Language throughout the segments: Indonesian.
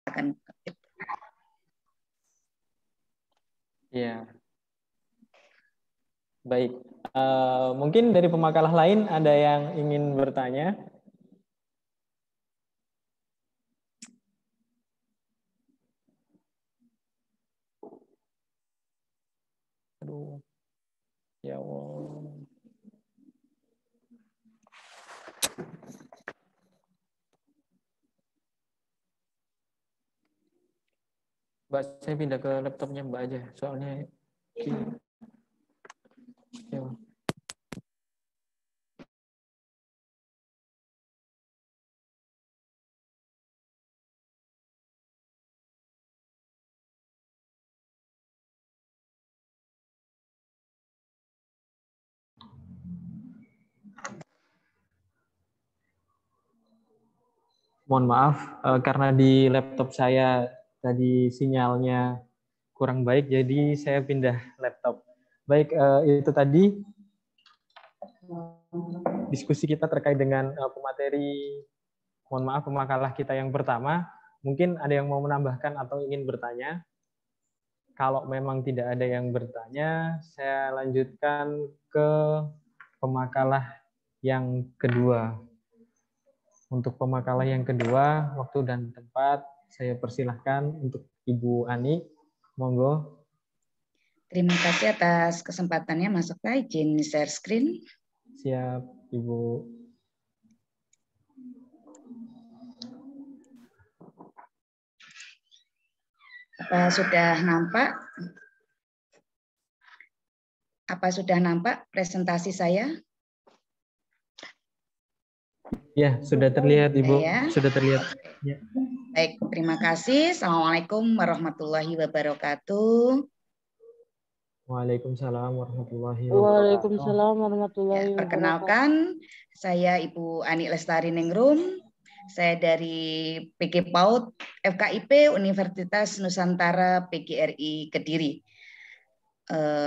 Silakan. Ya, baik. Mungkin dari pemakalah lain ada yang ingin bertanya? Aduh, ya Allah. Mbak, saya pindah ke laptopnya Mbak aja, soalnya ya. Mohon maaf, karena di laptop saya tadi sinyalnya kurang baik, jadi saya pindah laptop. Baik, itu tadi diskusi kita terkait dengan pemateri, mohon maaf, pemakalah kita yang pertama. Mungkin ada yang mau menambahkan atau ingin bertanya? Kalau memang tidak ada yang bertanya, saya lanjutkan ke pemakalah yang kedua. Untuk pemakalah yang kedua, waktu dan tempat saya persilahkan untuk Ibu Ani. Monggo. Terima kasih atas kesempatannya, Mas Okta. Izin share screen. Siap, Ibu. Apa sudah nampak? Apa sudah nampak presentasi saya? Ya, sudah terlihat, Ibu. Ya. Sudah terlihat. Ya. Baik, terima kasih. Assalamualaikum warahmatullahi wabarakatuh. Waalaikumsalam warahmatullahi wabarakatuh. Waalaikumsalam warahmatullahi wabarakatuh. Perkenalkan, saya Ibu Ani Lestari Ningrum. Saya dari PG PAUD FKIP Universitas Nusantara PGRI Kediri.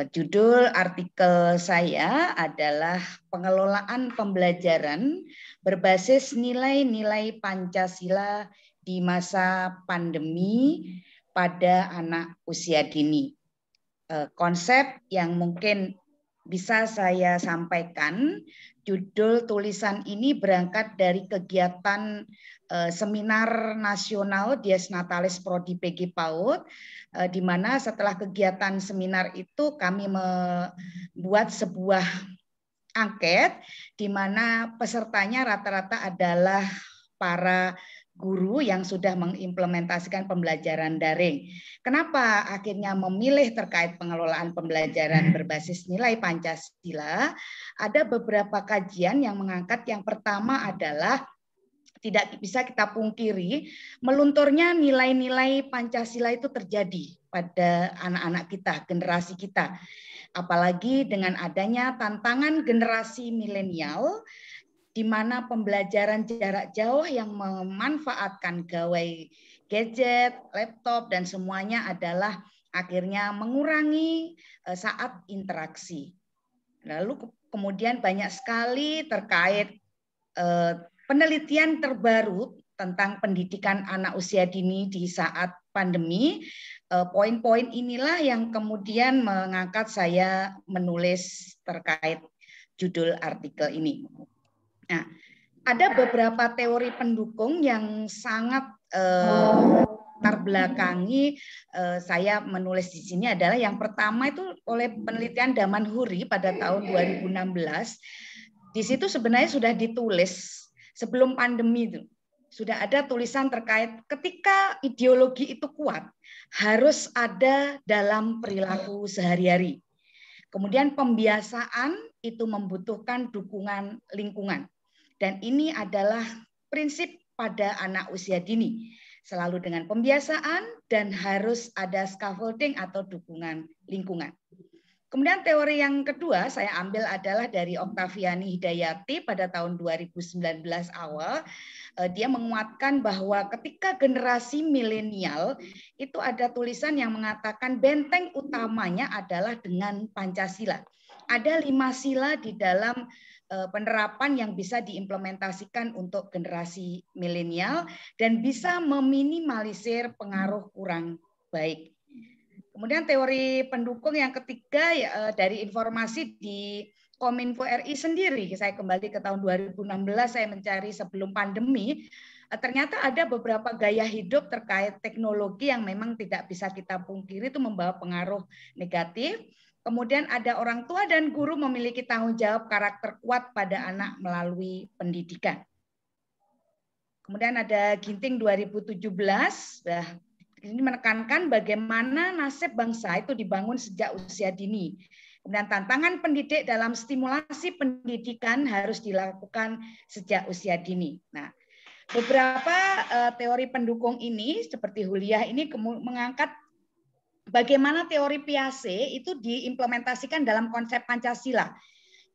Judul artikel saya adalah pengelolaan pembelajaran berbasis nilai-nilai Pancasila di masa pandemi pada anak usia dini. Konsep yang mungkin bisa saya sampaikan, judul tulisan ini berangkat dari kegiatan seminar nasional Dies Natalis Prodi PG PAUD, di mana setelah kegiatan seminar itu kami membuat sebuah angket di mana pesertanya rata-rata adalah para guru yang sudah mengimplementasikan pembelajaran daring. Kenapa akhirnya memilih terkait pengelolaan pembelajaran berbasis nilai Pancasila? Ada beberapa kajian yang mengangkat, yang pertama adalah tidak bisa kita pungkiri melunturnya nilai-nilai Pancasila itu terjadi pada anak-anak kita, generasi kita. Apalagi dengan adanya tantangan generasi milenial, di mana pembelajaran jarak jauh yang memanfaatkan gawai gadget, laptop, dan semuanya adalah akhirnya mengurangi saat interaksi. Lalu kemudian banyak sekali terkait penelitian terbaru tentang pendidikan anak usia dini di saat pandemi. Poin-poin inilah yang kemudian mengangkat saya menulis terkait judul artikel ini. Nah, ada beberapa teori pendukung yang sangat terbelakangi saya menulis di sini adalah yang pertama itu oleh penelitian Daman Huri pada tahun 2016. Di situ sebenarnya sudah ditulis sebelum pandemi itu. Sudah ada tulisan terkait ketika ideologi itu kuat, harus ada dalam perilaku sehari-hari. Kemudian pembiasaan itu membutuhkan dukungan lingkungan. Dan ini adalah prinsip pada anak usia dini. Selalu dengan pembiasaan dan harus ada scaffolding atau dukungan lingkungan. Kemudian teori yang kedua saya ambil adalah dari Oktaviani Hidayati pada tahun 2019 awal. Dia menguatkan bahwa ketika generasi milenial itu ada tulisan yang mengatakan benteng utamanya adalah dengan Pancasila. Ada 5 sila di dalam penerapan yang bisa diimplementasikan untuk generasi milenial dan bisa meminimalisir pengaruh kurang baik. Kemudian teori pendukung yang ketiga dari informasi di Kominfo RI sendiri, saya kembali ke tahun 2016, saya mencari sebelum pandemi, ternyata ada beberapa gaya hidup terkait teknologi yang memang tidak bisa kita pungkiri itu membawa pengaruh negatif. Kemudian ada orang tua dan guru memiliki tanggung jawab karakter kuat pada anak melalui pendidikan. Kemudian ada Ginting 2017, ini menekankan bagaimana nasib bangsa itu dibangun sejak usia dini. Kemudian tantangan pendidik dalam stimulasi pendidikan harus dilakukan sejak usia dini. Nah, beberapa teori pendukung ini seperti Huliah ini mengangkat bagaimana teori Piaget itu diimplementasikan dalam konsep Pancasila.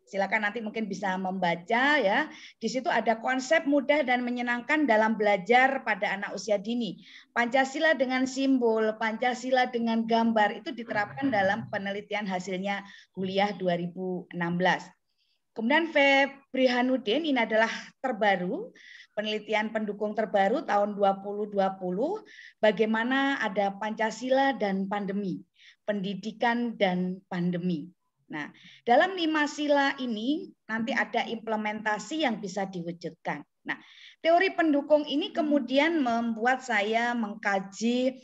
Silakan nanti mungkin bisa membaca ya. Di situ ada konsep mudah dan menyenangkan dalam belajar pada anak usia dini. Pancasila dengan simbol, Pancasila dengan gambar itu diterapkan dalam penelitian hasilnya Huliah 2016. Kemudian Febri Hanudin, ini adalah terbaru, penelitian pendukung terbaru tahun 2020, bagaimana ada Pancasila dan pandemi, pendidikan dan pandemi. Nah, dalam 5 sila ini nanti ada implementasi yang bisa diwujudkan. Nah, teori pendukung ini kemudian membuat saya mengkaji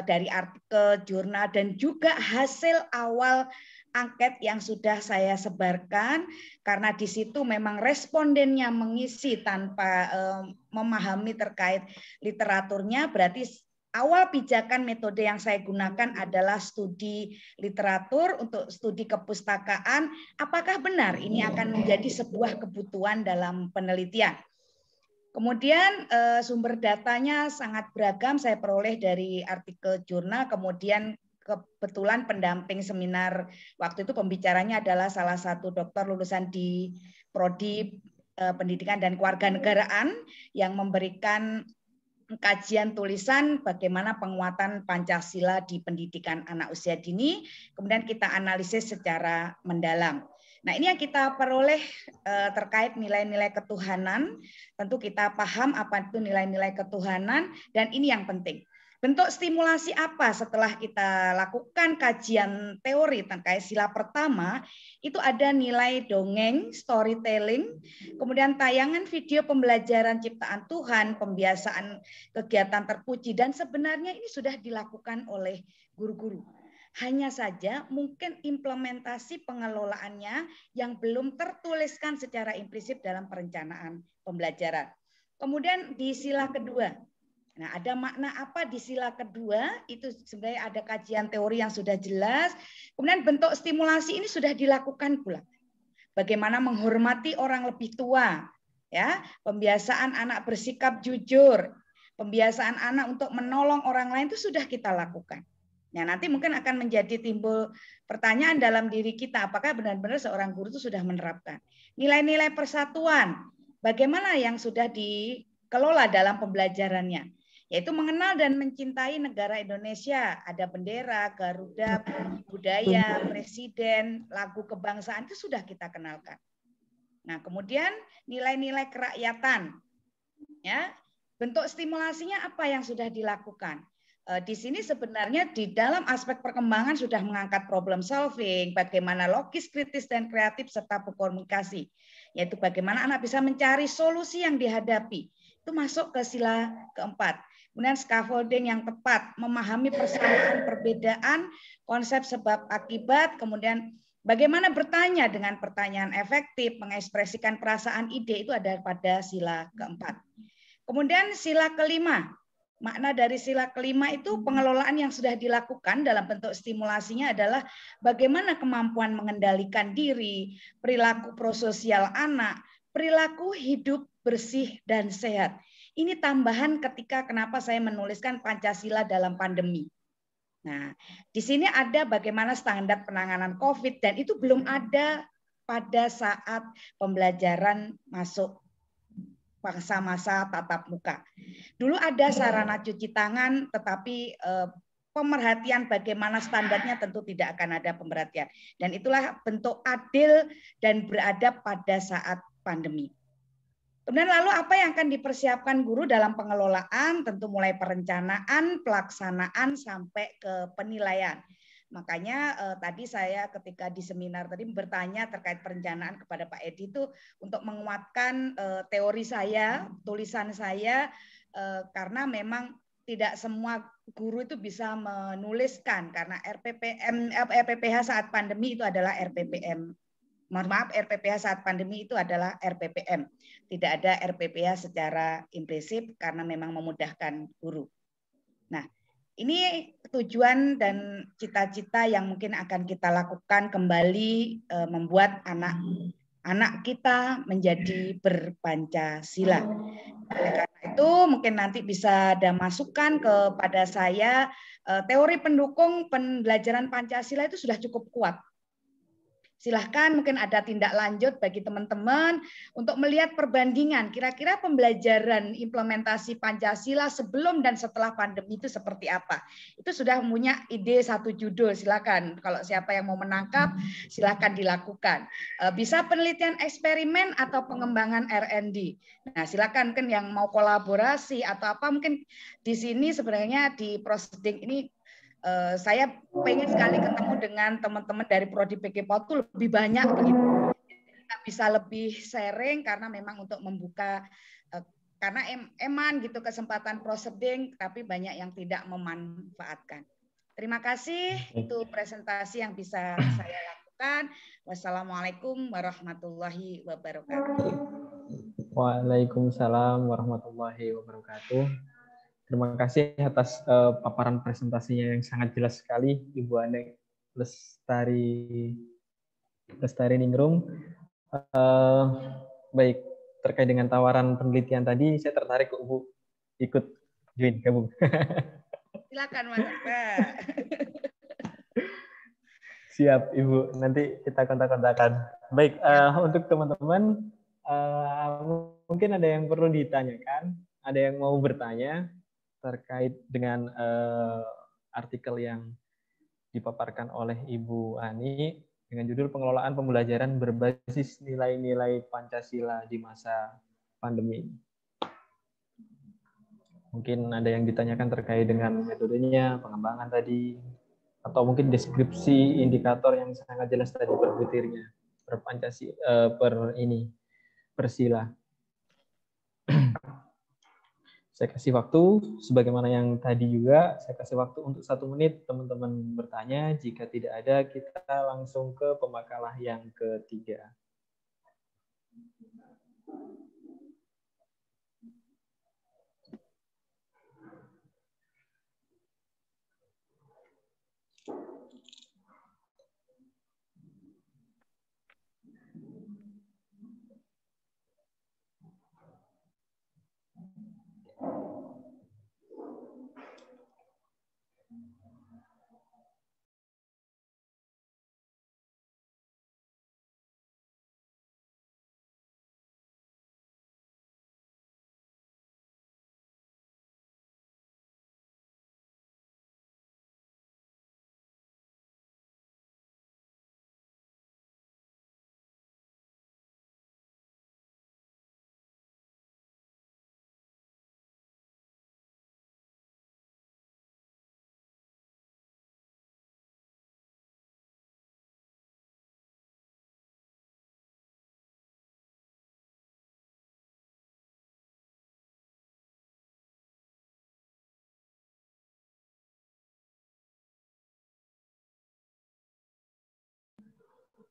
dari artikel, jurnal, dan juga hasil awal angket yang sudah saya sebarkan, karena di situ memang respondennya mengisi tanpa memahami terkait literaturnya, berarti awal pijakan metode yang saya gunakan adalah studi literatur untuk studi kepustakaan. Apakah benar ini akan menjadi sebuah kebutuhan dalam penelitian? Kemudian sumber datanya sangat beragam, saya peroleh dari artikel jurnal, kemudian kebetulan pendamping seminar waktu itu pembicaranya adalah salah satu dokter lulusan di Prodi Pendidikan dan Kewarganegaraan yang memberikan kajian tulisan bagaimana penguatan Pancasila di pendidikan anak usia dini, kemudian kita analisis secara mendalam. Nah, ini yang kita peroleh terkait nilai-nilai ketuhanan. Tentu kita paham apa itu nilai-nilai ketuhanan, dan ini yang penting. Bentuk stimulasi apa setelah kita lakukan kajian teori terkait sila pertama, itu ada nilai dongeng, storytelling, kemudian tayangan video pembelajaran ciptaan Tuhan, pembiasaan kegiatan terpuji, dan sebenarnya ini sudah dilakukan oleh guru-guru. Hanya saja mungkin implementasi pengelolaannya yang belum tertuliskan secara implisit dalam perencanaan pembelajaran. Kemudian di sila kedua, nah, ada makna apa di sila kedua? Itu sebenarnya ada kajian teori yang sudah jelas. Kemudian bentuk stimulasi ini sudah dilakukan pula. Bagaimana menghormati orang lebih tua, ya, pembiasaan anak bersikap jujur, pembiasaan anak untuk menolong orang lain itu sudah kita lakukan. Nah, nanti mungkin akan menjadi timbul pertanyaan dalam diri kita, apakah benar-benar seorang guru itu sudah menerapkan nilai-nilai persatuan, bagaimana yang sudah dikelola dalam pembelajarannya, yaitu mengenal dan mencintai negara Indonesia. Ada bendera, Garuda, budaya, presiden, lagu kebangsaan itu sudah kita kenalkan. Nah, kemudian nilai-nilai kerakyatan. Ya, bentuk stimulasinya apa yang sudah dilakukan? Di sini sebenarnya di dalam aspek perkembangan sudah mengangkat problem solving, bagaimana logis, kritis, dan kreatif, serta berkomunikasi. Yaitu bagaimana anak bisa mencari solusi yang dihadapi. Itu masuk ke sila keempat. Kemudian scaffolding yang tepat, memahami persamaan perbedaan, konsep sebab akibat, kemudian bagaimana bertanya dengan pertanyaan efektif, mengekspresikan perasaan ide, itu ada pada sila keempat. Kemudian sila kelima, makna dari sila kelima itu pengelolaan yang sudah dilakukan dalam bentuk stimulasinya adalah bagaimana kemampuan mengendalikan diri, perilaku prososial anak, perilaku hidup bersih dan sehat. Ini tambahan ketika kenapa saya menuliskan Pancasila dalam pandemi. Nah, di sini ada bagaimana standar penanganan COVID, dan itu belum ada pada saat pembelajaran masuk masa-masa tatap muka. Dulu ada sarana cuci tangan, tetapi pemerhatian bagaimana standarnya tentu tidak akan ada pemerhatian. Dan itulah bentuk adil dan beradab pada saat pandemi. Kemudian lalu apa yang akan dipersiapkan guru dalam pengelolaan? Tentu mulai perencanaan, pelaksanaan, sampai ke penilaian. Makanya tadi saya ketika di seminar tadi bertanya terkait perencanaan kepada Pak Edi itu untuk menguatkan teori saya, tulisan saya, karena memang tidak semua guru itu bisa menuliskan karena RPPH saat pandemi itu adalah RPPM. Mohon maaf, RPPH saat pandemi itu adalah RPPM. Tidak ada RPPH secara implisit karena memang memudahkan guru. Nah, ini tujuan dan cita-cita yang mungkin akan kita lakukan kembali membuat anak kita menjadi berpancasila. Karena itu mungkin nanti bisa ada masukan kepada saya, teori pendukung pembelajaran Pancasila itu sudah cukup kuat. Silahkan mungkin ada tindak lanjut bagi teman-teman untuk melihat perbandingan kira-kira pembelajaran implementasi Pancasila sebelum dan setelah pandemi itu seperti apa. Itu sudah punya ide satu judul, silakan. Kalau siapa yang mau menangkap, silakan dilakukan. Bisa penelitian eksperimen atau pengembangan R&D. Nah, silakan mungkin yang mau kolaborasi atau apa, mungkin di sini sebenarnya di Proseding ini saya pengen sekali ketemu dengan teman-teman dari Prodi PG PAUD itu lebih banyak begitu. Kita bisa lebih sharing karena memang untuk membuka karena eman gitu kesempatan Proseding tapi banyak yang tidak memanfaatkan. Terima kasih, itu presentasi yang bisa saya lakukan. Wassalamualaikum warahmatullahi wabarakatuh. Waalaikumsalam warahmatullahi wabarakatuh. Terima kasih atas paparan presentasinya yang sangat jelas sekali, Ibu Anek Lestari Ningrum. Baik, terkait dengan tawaran penelitian tadi, saya tertarik kok Bu ikut join gabung. Silakan Mas. Siap Ibu, nanti kita kontak-kontakan. Baik, untuk teman-teman, mungkin ada yang perlu ditanyakan, ada yang mau bertanya terkait dengan artikel yang dipaparkan oleh Ibu Ani dengan judul Pengelolaan Pembelajaran Berbasis Nilai-Nilai Pancasila di Masa Pandemi. Mungkin ada yang ditanyakan terkait dengan metodenya, pengembangan tadi, atau mungkin deskripsi indikator yang sangat jelas tadi per butirnya, per Pancasila, per sila. Saya kasih waktu, sebagaimana yang tadi juga, saya kasih waktu untuk 1 menit teman-teman bertanya. Jika tidak ada, kita langsung ke pemakalah yang ketiga.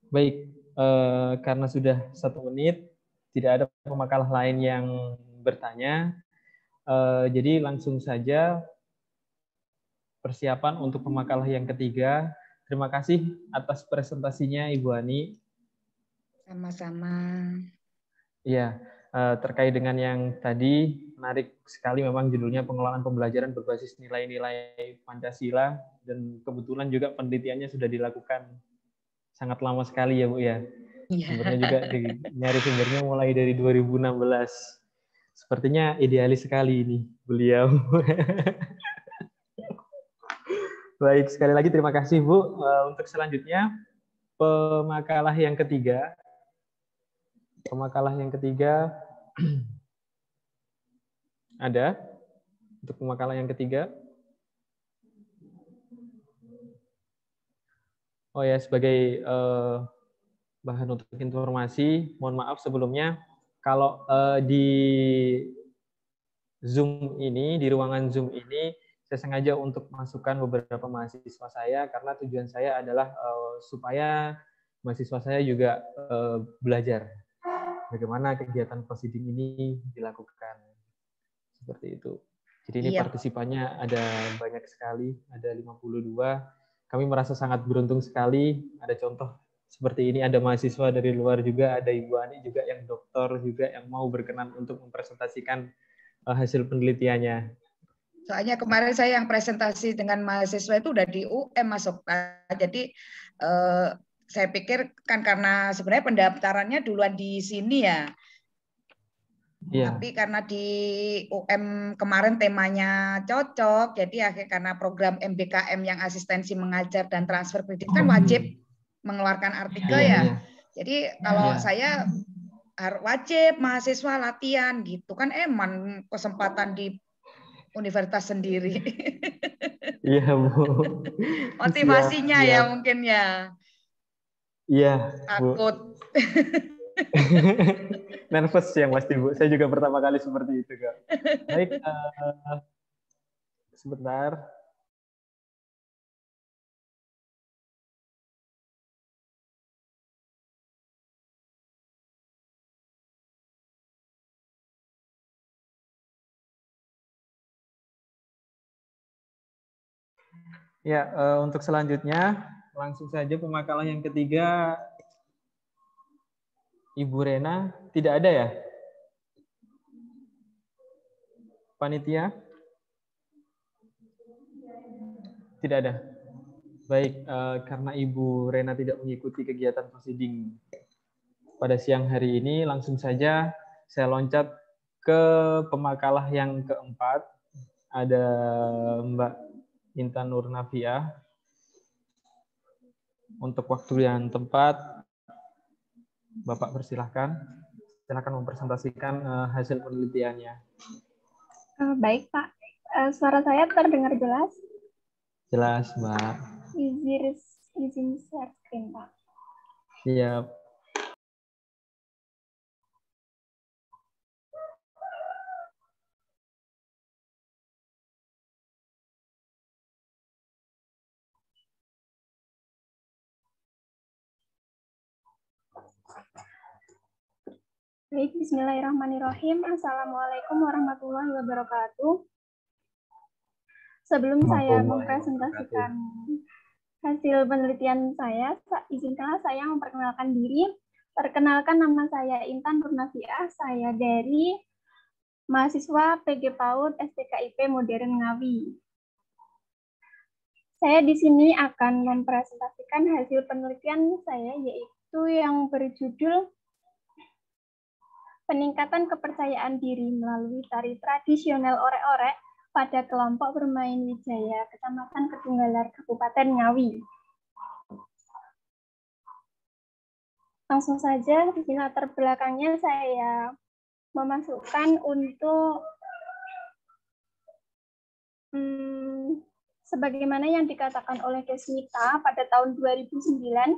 Baik, karena sudah 1 menit, tidak ada pemakalah lain yang bertanya, jadi langsung saja persiapan untuk pemakalah yang ketiga. Terima kasih atas presentasinya Ibu Ani. Sama-sama. Iya, terkait dengan yang tadi, menarik sekali memang judulnya Pengelolaan Pembelajaran Berbasis Nilai-Nilai Pancasila, dan kebetulan juga penelitiannya sudah dilakukan sangat lama sekali ya Bu ya. Sebenarnya juga nyari sumbernya mulai dari 2016. Sepertinya idealis sekali ini beliau. Baik, sekali lagi terima kasih Bu. Untuk selanjutnya, pemakalah yang ketiga. Pemakalah yang ketiga ada. Untuk pemakalah yang ketiga. Oh ya, sebagai bahan untuk informasi, mohon maaf sebelumnya, kalau di Zoom ini, di ruangan Zoom ini, saya sengaja untuk masukkan beberapa mahasiswa saya karena tujuan saya adalah supaya mahasiswa saya juga belajar bagaimana kegiatan proceeding ini dilakukan. Seperti itu. Jadi ini partisipannya ada banyak sekali, ada 52. Kami merasa sangat beruntung sekali, ada contoh seperti ini, ada mahasiswa dari luar juga, ada Ibu Ani juga yang dokter juga yang mau berkenan untuk mempresentasikan hasil penelitiannya. Soalnya kemarin saya yang presentasi dengan mahasiswa itu udah di UM masuk. Jadi saya pikir kan karena sebenarnya pendaftarannya duluan di sini ya. Yeah. Tapi karena di UM kemarin temanya cocok, jadi akhirnya karena program MBKM yang asistensi mengajar dan transfer kredit kan wajib mengeluarkan artikel ya. Jadi kalau saya wajib mahasiswa latihan gitu kan, eman kesempatan di universitas sendiri. Iya Bu. Motivasinya siap. Ya mungkin ya. Iya. Takut. Nervous yang pasti Bu. Saya juga pertama kali seperti itu Kak. Baik, sebentar. Ya, untuk selanjutnya langsung saja pemakalah yang ketiga. Ibu Rena tidak ada ya? Panitia? Tidak ada. Baik, karena Ibu Rena tidak mengikuti kegiatan proceeding pada siang hari ini, langsung saja saya loncat ke pemakalah yang keempat. Ada Mbak Intan Nurnafiah. Untuk waktu yang tepat, Bapak persilahkan. Silakan mempresentasikan hasil penelitiannya. Baik, Pak. Suara saya terdengar jelas? Jelas, Mbak. Izin share screen, Pak. Siap. Baik, bismillahirrahmanirrahim. Assalamualaikum warahmatullahi wabarakatuh. Sebelum saya mempresentasikan hasil penelitian saya, izinkanlah saya memperkenalkan diri. Perkenalkan, nama saya Intan Nurnafiah, saya dari mahasiswa PG PAUD STKIP Modern Ngawi. Saya di sini akan mempresentasikan hasil penelitian saya, yaitu yang berjudul Peningkatan kepercayaan diri melalui tari tradisional orek-orek pada kelompok bermain Wijaya, Kecamatan Kedunggalar, Kabupaten Ngawi. Langsung saja, di latar belakangnya saya memasukkan untuk sebagaimana yang dikatakan oleh Desmita pada tahun 2009,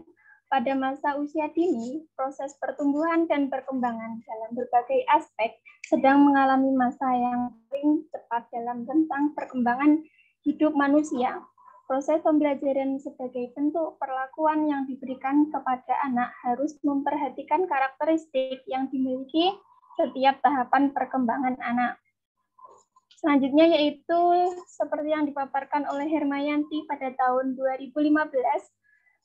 pada masa usia dini, proses pertumbuhan dan perkembangan dalam berbagai aspek sedang mengalami masa yang paling cepat dalam rentang perkembangan hidup manusia. Proses pembelajaran sebagai bentuk perlakuan yang diberikan kepada anak harus memperhatikan karakteristik yang dimiliki setiap tahapan perkembangan anak. Selanjutnya yaitu seperti yang dipaparkan oleh Hermayanti pada tahun 2015,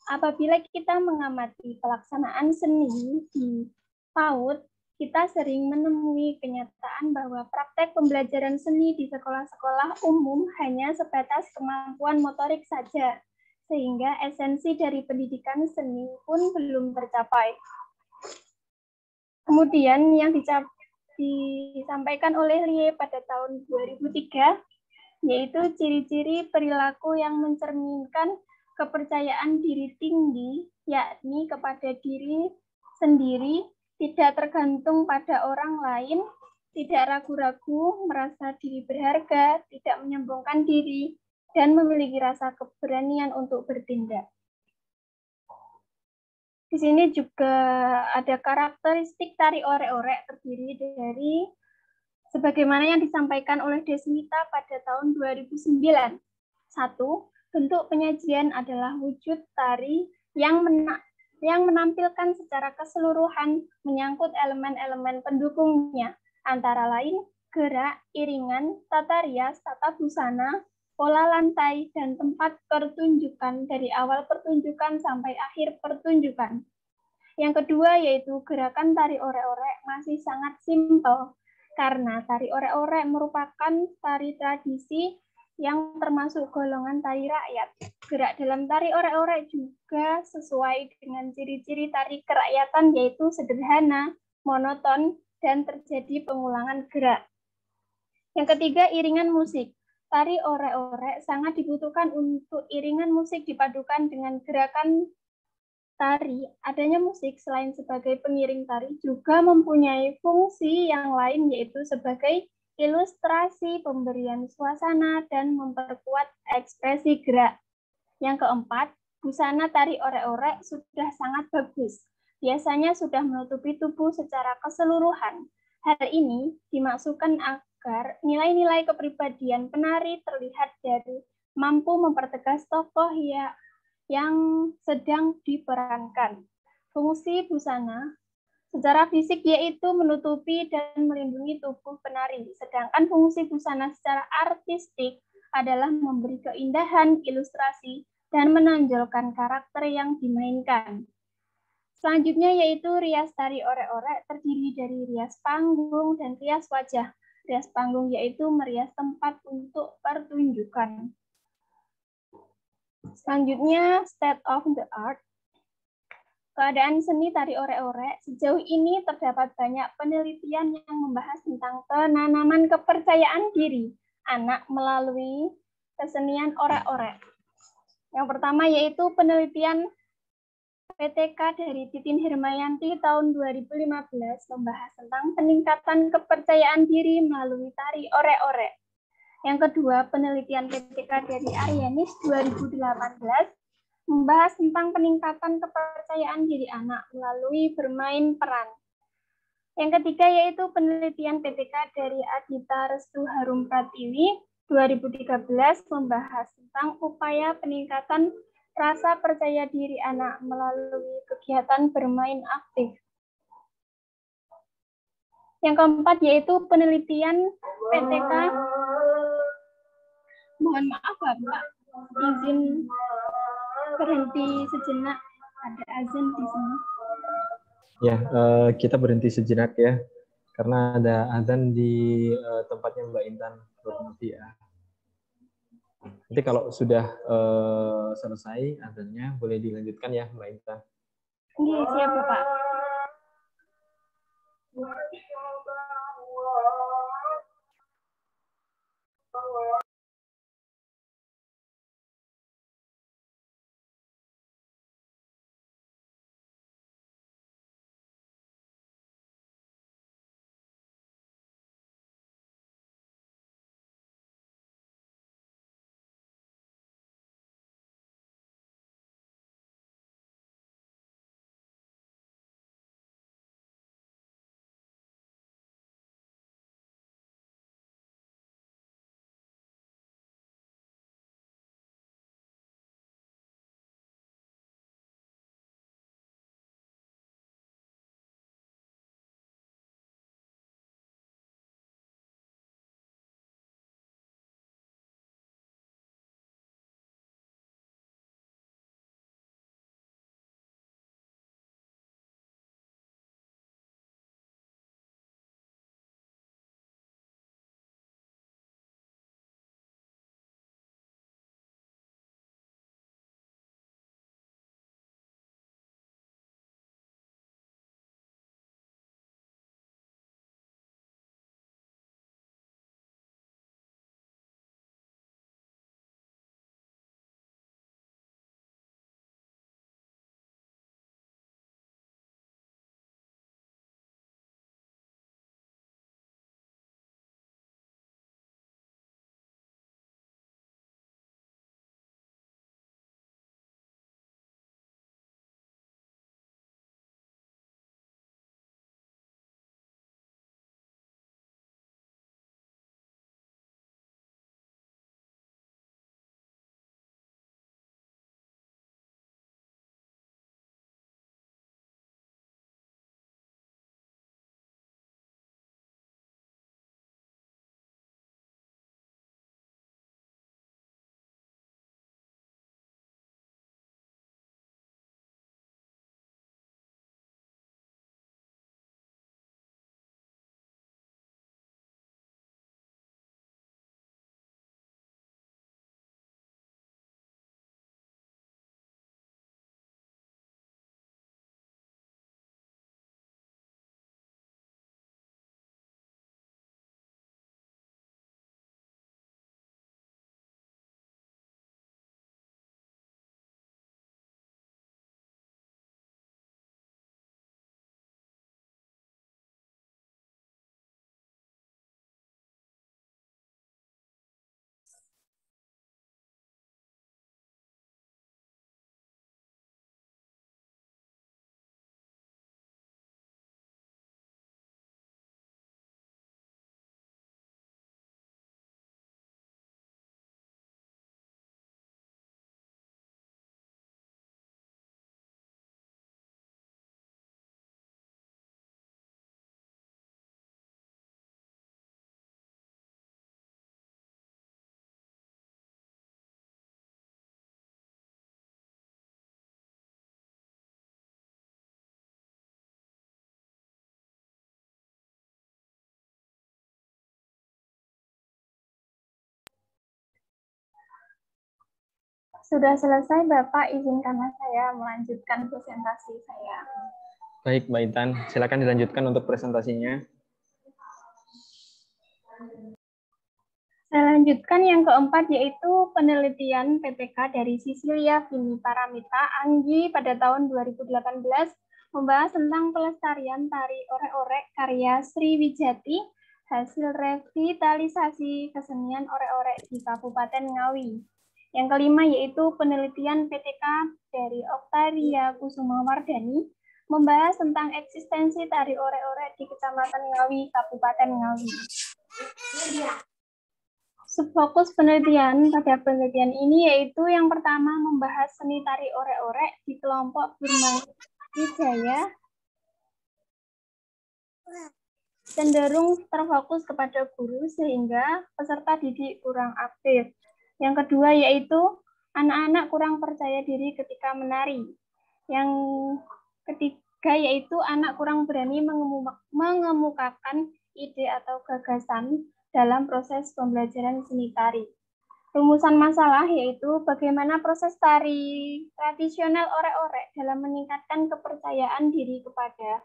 apabila kita mengamati pelaksanaan seni di PAUD, kita sering menemui kenyataan bahwa praktek pembelajaran seni di sekolah-sekolah umum hanya sebatas kemampuan motorik saja, sehingga esensi dari pendidikan seni pun belum tercapai. Kemudian yang disampaikan oleh Lie pada tahun 2003, yaitu ciri-ciri perilaku yang mencerminkan kepercayaan diri tinggi, yakni kepada diri sendiri, tidak tergantung pada orang lain, tidak ragu-ragu, merasa diri berharga, tidak menyombongkan diri, dan memiliki rasa keberanian untuk bertindak. Di sini juga ada karakteristik tari orek-orek terdiri dari sebagaimana yang disampaikan oleh Desmita pada tahun 2009. 1. Bentuk penyajian adalah wujud tari yang menampilkan secara keseluruhan menyangkut elemen-elemen pendukungnya, antara lain gerak, iringan, tata rias, tata busana, pola lantai, dan tempat pertunjukan dari awal pertunjukan sampai akhir pertunjukan. Yang kedua yaitu gerakan tari orek-orek masih sangat simpel, karena tari orek-orek merupakan tari tradisi yang termasuk golongan tari rakyat. Gerak dalam tari orek-orek juga sesuai dengan ciri-ciri tari kerakyatan, yaitu sederhana, monoton, dan terjadi pengulangan gerak. Yang ketiga, iringan musik. Tari orek-orek sangat dibutuhkan untuk iringan musik dipadukan dengan gerakan tari. Adanya musik selain sebagai pengiring tari juga mempunyai fungsi yang lain, yaitu sebagai ilustrasi, pemberian suasana, dan memperkuat ekspresi gerak. Yang keempat, busana tari orek-orek sudah sangat bagus. Biasanya sudah menutupi tubuh secara keseluruhan. Hal ini dimaksudkan agar nilai-nilai kepribadian penari terlihat dari mampu mempertegas tokoh yang sedang diperankan. Fungsi busana secara fisik yaitu menutupi dan melindungi tubuh penari, sedangkan fungsi busana secara artistik adalah memberi keindahan, ilustrasi, dan menonjolkan karakter yang dimainkan. Selanjutnya yaitu rias tari orek-orek terdiri dari rias panggung dan rias wajah. Rias panggung yaitu merias tempat untuk pertunjukan. Selanjutnya, state of the art. Keadaan seni tari orek-orek, sejauh ini terdapat banyak penelitian yang membahas tentang penanaman kepercayaan diri anak melalui kesenian orek-orek. Yang pertama yaitu penelitian PTK dari Titin Hermayanti tahun 2015 membahas tentang peningkatan kepercayaan diri melalui tari orek-orek. Yang kedua, penelitian PTK dari Aryanis 2018 membahas tentang peningkatan kepercayaan diri anak melalui bermain peran. Yang ketiga yaitu penelitian PTK dari Adita Restu Harum Pratiwi 2013 membahas tentang upaya peningkatan rasa percaya diri anak melalui kegiatan bermain aktif. Yang keempat yaitu penelitian PTK. Mohon maaf Bapak, izin berhenti sejenak, ada azan di sini. Ya, kita berhenti sejenak ya, karena ada azan di tempatnya Mbak Intan Nurmati ya. Nanti kalau sudah selesai azannya, boleh dilanjutkan ya Mbak Intan. Iya, siap Bapak. Sudah selesai, Bapak. Izinkanlah saya melanjutkan presentasi saya. Baik, Mbak Intan. Silakan dilanjutkan untuk presentasinya. Saya lanjutkan yang keempat, yaitu penelitian PPK dari Cecilia Vini Paramita Anggi pada tahun 2018 membahas tentang pelestarian tari orek-orek karya Sri Wijati, hasil revitalisasi kesenian orek-orek di Kabupaten Ngawi. Yang kelima yaitu penelitian PTK dari Oktaria Kusuma Wardani membahas tentang eksistensi tari orek-orek di Kecamatan Ngawi, Kabupaten Ngawi. Subfokus penelitian pada penelitian ini yaitu yang pertama membahas seni tari orek-orek di kelompok bermain Wijaya, cenderung terfokus kepada guru sehingga peserta didik kurang aktif. Yang kedua yaitu anak-anak kurang percaya diri ketika menari. Yang ketiga yaitu anak kurang berani mengemukakan ide atau gagasan dalam proses pembelajaran seni tari. Rumusan masalah yaitu bagaimana proses tari tradisional orek-orek dalam meningkatkan kepercayaan diri kepada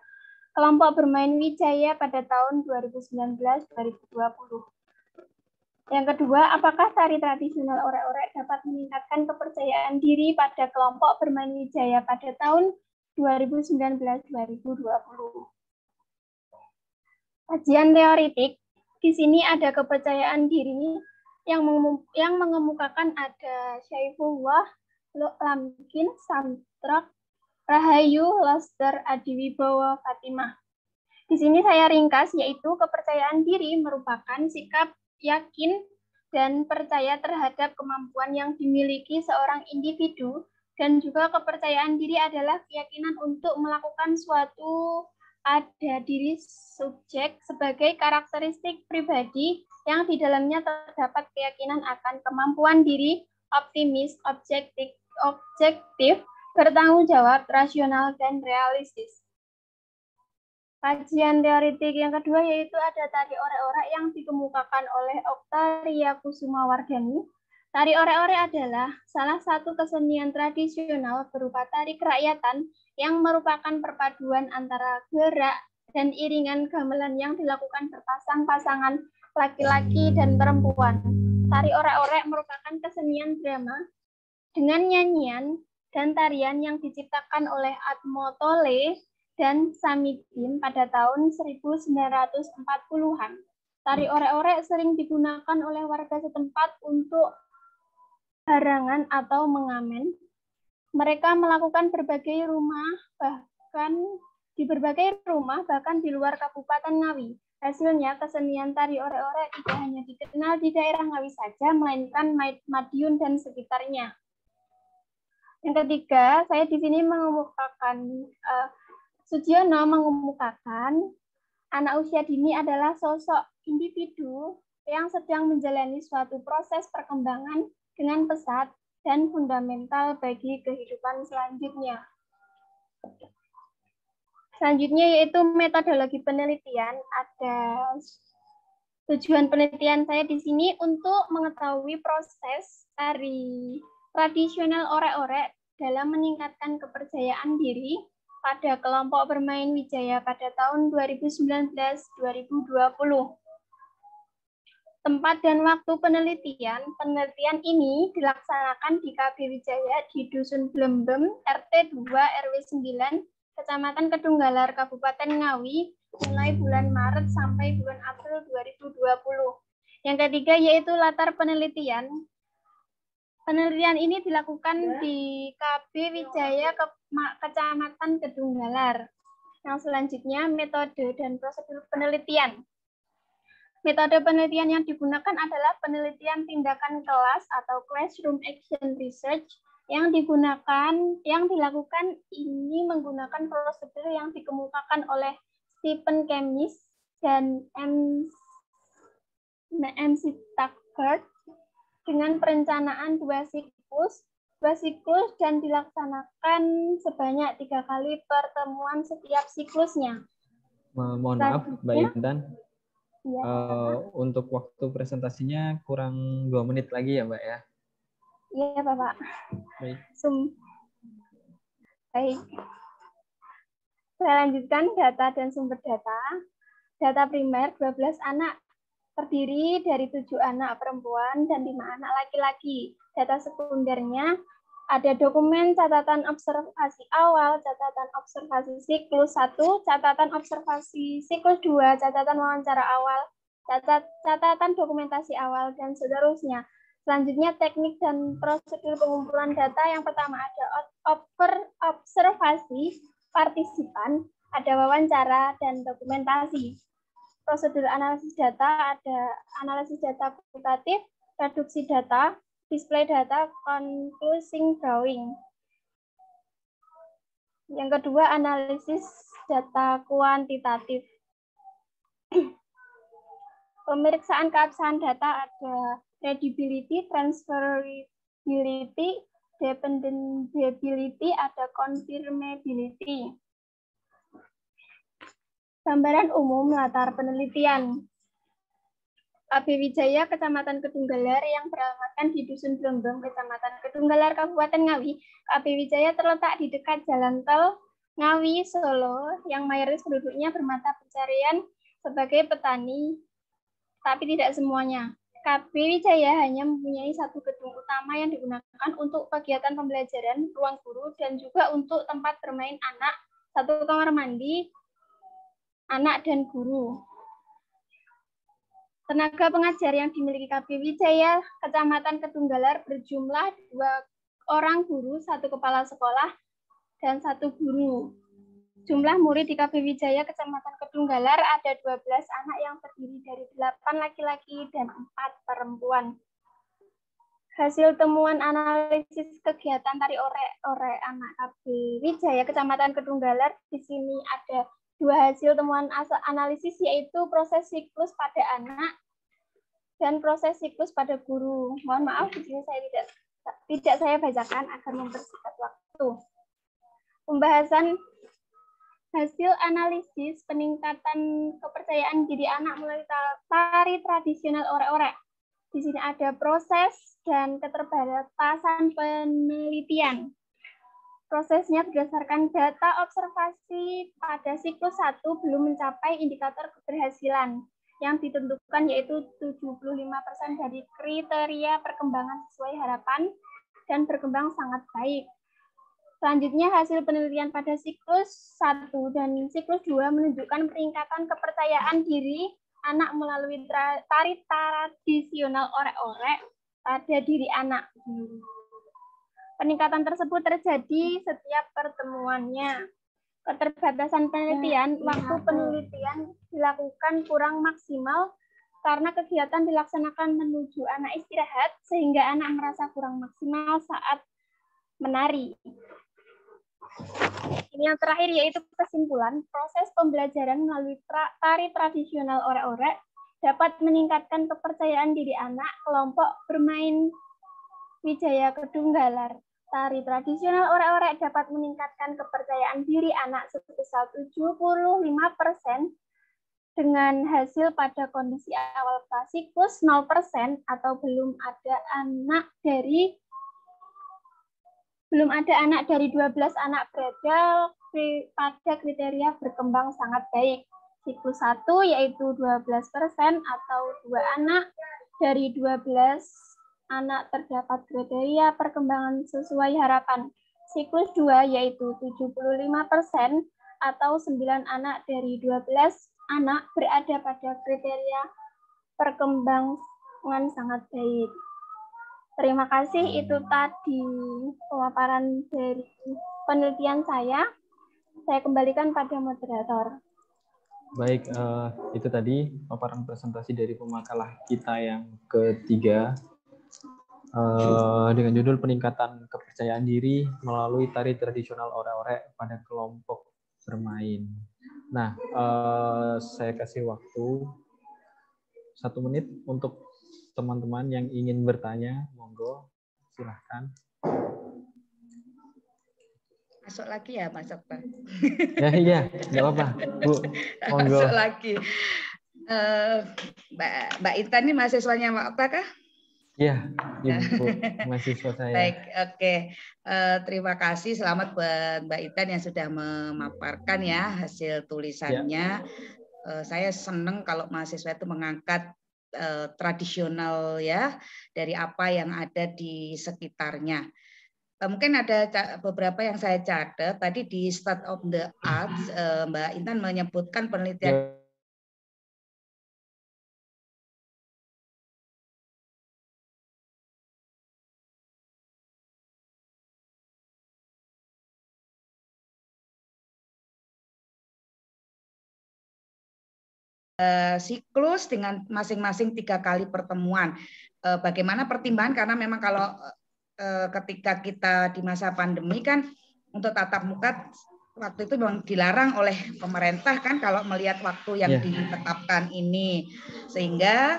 kelompok bermain Wijaya pada tahun 2019-2020. Yang kedua, apakah tari tradisional orek-orek dapat meningkatkan kepercayaan diri pada kelompok bermain Wijaya pada tahun 2019-2020? Kajian teoritik, di sini ada kepercayaan diri yang mengemukakan ada Syaifullah, Lamkin, Samtrak, Rahayu, Lester, Adiwibowo, Fatimah. Di sini saya ringkas, yaitu kepercayaan diri merupakan sikap yakin dan percaya terhadap kemampuan yang dimiliki seorang individu, dan juga kepercayaan diri adalah keyakinan untuk melakukan suatu pada diri subjek sebagai karakteristik pribadi yang di dalamnya terdapat keyakinan akan kemampuan diri, optimis, objektif, bertanggung jawab, rasional, dan realistis. Kajian teoritik yang kedua yaitu ada tari orek-orek yang dikemukakan oleh Oktaria Kusuma Wardani. Tari orek-orek adalah salah satu kesenian tradisional berupa tari kerakyatan yang merupakan perpaduan antara gerak dan iringan gamelan yang dilakukan berpasang-pasangan laki-laki dan perempuan. Tari orek-orek merupakan kesenian drama dengan nyanyian dan tarian yang diciptakan oleh Atmo Tole dan Samidin pada tahun 1940-an. Tari orek-orek sering digunakan oleh warga setempat untuk harangan atau mengamen. Mereka melakukan berbagai rumah, bahkan di luar Kabupaten Ngawi. Hasilnya, kesenian tari orek-orek tidak hanya dikenal di daerah Ngawi saja, melainkan Madiun dan sekitarnya. Yang ketiga, saya di sini Sujiono mengemukakan anak usia dini adalah sosok individu yang sedang menjalani suatu proses perkembangan dengan pesat dan fundamental bagi kehidupan selanjutnya. Selanjutnya yaitu metodologi penelitian. Ada tujuan penelitian saya di sini untuk mengetahui proses tari tradisional orek-orek dalam meningkatkan kepercayaan diri pada kelompok bermain Wijaya pada tahun 2019-2020. Tempat dan waktu penelitian ini dilaksanakan di KB Wijaya di Dusun Blembem, RT 2 RW 9, Kecamatan Kedunggalar, Kabupaten Ngawi, mulai bulan Maret sampai bulan April 2020. Yang ketiga yaitu latar penelitian. Penelitian ini dilakukan di KB Wijaya Kecamatan Kedunggalar. Yang selanjutnya, metode dan prosedur penelitian. Metode penelitian yang digunakan adalah penelitian tindakan kelas atau classroom action research yang dilakukan ini menggunakan prosedur yang dikemukakan oleh Stephen Kemnis dan MC Tucker dengan perencanaan dua siklus dan dilaksanakan sebanyak 3 kali pertemuan setiap siklusnya. Mohon maaf, Mbak Intan. Ya, untuk waktu presentasinya kurang 2 menit lagi ya, Mbak ya. Iya, Bapak. Baik. Baik. Saya lanjutkan data dan sumber data. Data primer 12 anak terdiri dari 7 anak perempuan dan 5 anak laki-laki. Data sekundernya ada dokumen catatan observasi awal, catatan observasi siklus 1, catatan observasi siklus 2, catatan wawancara awal, catatan dokumentasi awal, dan seterusnya. Selanjutnya teknik dan prosedur pengumpulan data. Yang pertama ada observasi partisipan, ada wawancara, dan dokumentasi. Prosedur analisis data ada analisis data kualitatif, reduksi data, display data, concluding drawing. Yang kedua, analisis data kuantitatif. Pemeriksaan keabsahan data ada readability, transferability, dependability, ada confirmability. Gambaran umum latar penelitian. KB Wijaya, Kecamatan Kedunggalar yang beralamatkan di Dusun Blembeng, Kecamatan Kedunggalar, Kabupaten Ngawi. KB Wijaya terletak di dekat Jalan Tol Ngawi, Solo, yang mayoritas penduduknya bermata pencarian sebagai petani, tapi tidak semuanya. KB Wijaya hanya mempunyai satu gedung utama yang digunakan untuk kegiatan pembelajaran, ruang guru, dan juga untuk tempat bermain anak, satu kamar mandi, anak dan guru. Tenaga pengajar yang dimiliki KB Wijaya Kecamatan Kedunggalar berjumlah 2 orang guru, 1 kepala sekolah, dan 1 guru. Jumlah murid di KB Wijaya Kecamatan Kedunggalar ada 12 anak yang terdiri dari 8 laki-laki dan 4 perempuan. Hasil temuan analisis kegiatan tari orek-orek anak KB Wijaya Kecamatan Kedunggalar, di sini ada 2 hasil temuan analisis, yaitu proses siklus pada anak dan proses siklus pada guru. Mohon maaf, di sini saya tidak saya bacakan agar mempersingkat waktu. Pembahasan hasil analisis peningkatan kepercayaan diri anak melalui tari tradisional orek-orek. Di sini ada proses dan keterbatasan penelitian. Prosesnya berdasarkan data observasi pada siklus 1 belum mencapai indikator keberhasilan yang ditentukan, yaitu 75% dari kriteria perkembangan sesuai harapan dan berkembang sangat baik. Selanjutnya, hasil penelitian pada siklus 1 dan siklus 2 menunjukkan peningkatan kepercayaan diri anak melalui tari tradisional orek-orek pada diri anak. Peningkatan tersebut terjadi setiap pertemuannya. Keterbatasan penelitian, waktu penelitian dilakukan kurang maksimal karena kegiatan dilaksanakan menuju anak istirahat, sehingga anak merasa kurang maksimal saat menari. Ini yang terakhir, yaitu kesimpulan, proses pembelajaran melalui tari tradisional orek-orek dapat meningkatkan kepercayaan diri anak kelompok bermain Wijaya Kedunggalar. Tari tradisional orek-orek dapat meningkatkan kepercayaan diri anak sebesar 75% dengan hasil pada kondisi awal siklus 0% atau belum ada anak dari 12 anak berada pada kriteria berkembang sangat baik. Siklus 1 yaitu 12% atau 2 anak dari 12 anak terdapat kriteria perkembangan sesuai harapan. Siklus 2 yaitu 75% atau 9 anak dari 12 anak berada pada kriteria perkembangan sangat baik. Terima kasih, itu tadi pemaparan dari penelitian saya. Saya kembalikan pada moderator. Baik, itu tadi paparan presentasi dari pemakalah kita yang ketiga. Dengan judul peningkatan kepercayaan diri melalui tari tradisional orek-orek pada kelompok bermain. Nah, saya kasih waktu 1 menit untuk teman-teman yang ingin bertanya, monggo silahkan. Masuk lagi ya, Mas Okta? Iya, nggak apa-apa, Bu. Monggo. Masuk lagi. Mbak Ita ini mahasiswanya Mbak Okta kah? Iya, Ibu mahasiswa saya. Baik, oke. Terima kasih. Selamat buat Mbak Intan yang sudah memaparkan ya hasil tulisannya. Saya senang kalau mahasiswa itu mengangkat tradisional ya dari apa yang ada di sekitarnya. Mungkin ada beberapa yang saya catat. Tadi di State of the Arts, Mbak Intan menyebutkan penelitian siklus dengan masing-masing 3 kali pertemuan. Bagaimana pertimbangan? Karena memang kalau ketika kita di masa pandemi kan untuk tatap muka waktu itu memang dilarang oleh pemerintah kan kalau melihat waktu yang ditetapkan ini, sehingga